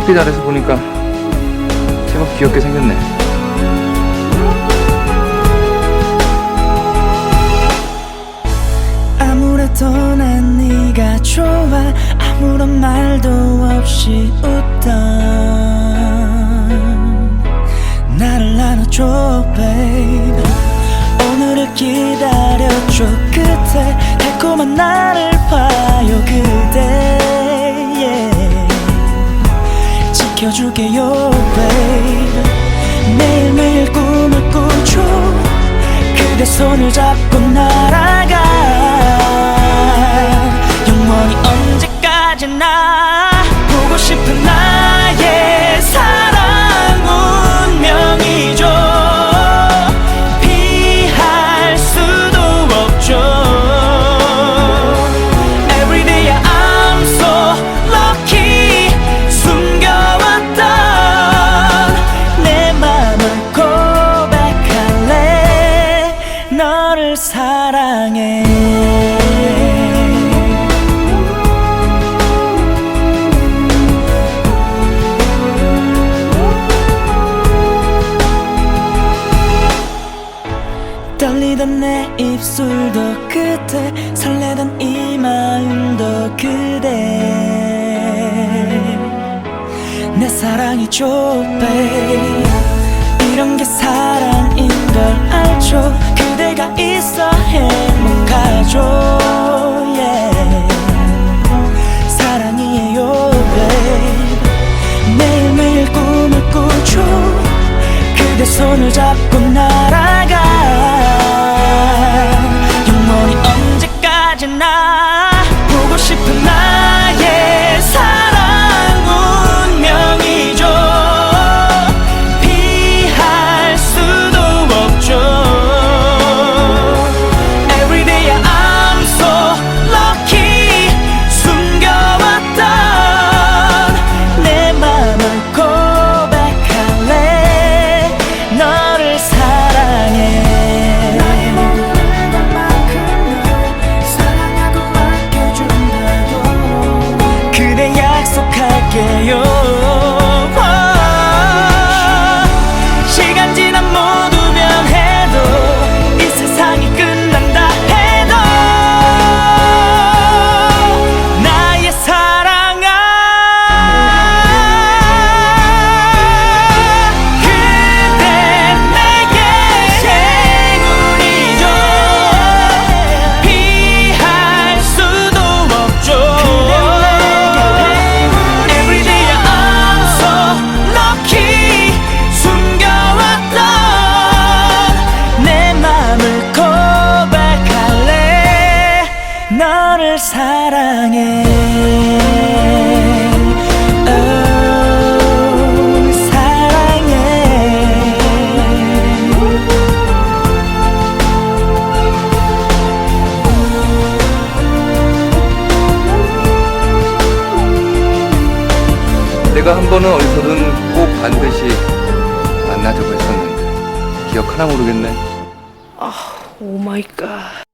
PSP 아래서 보니까 제법 귀엽게 생겼네. 아무래도 난 네가 좋아. 아무런 말도 없이 웃던 나를 안아줘 babe. 오늘을 기다렸죠 그대. 달콤한 나를 봐요 그대 yeah. 지켜줄게요 babe. 매일매일 꿈을 꾸죠. 그대 손을 잡고 날아가. 영원히 언제까지나 보고 싶은 나의 사랑 운명이죠. 피할 수도 없죠. Everyday I'm so lucky. 숨겨왔던 내 맘을 고백할래. 너를 사랑해. 떨리던 내 입술도 그대. 설레던 이 마음도 그대. 내 사랑이죠 babe. 이런 게 사랑인 걸 알죠. 그대가 있어 행복하죠 yeah. 사랑이에요 babe. 매일매일 꿈을 꾸죠. 그대 손을 잡고 날아가. 영원히 언제까지나 보고 싶은 나의 사랑 운명이죠. 피할 수도 없죠. Everyday I'm so lucky. 숨겨왔던 내 맘을 고백할래. 너를 사랑해. 그대 약속할게요. 시간 지나 모두 변해도 이 세상이 끝난다 해도 나의 사랑아 그대 내게 행운이죠. 피할 수도 없죠. Everyday I'm so lucky. 숨겨왔던 내 맘을 고백할래. 너를 사랑해. Oh, 사랑해. 내가 한 번은 어디서든 꼭 반드시 만나자고 했었는데 기억하나 모르겠네. 오 마이 갓.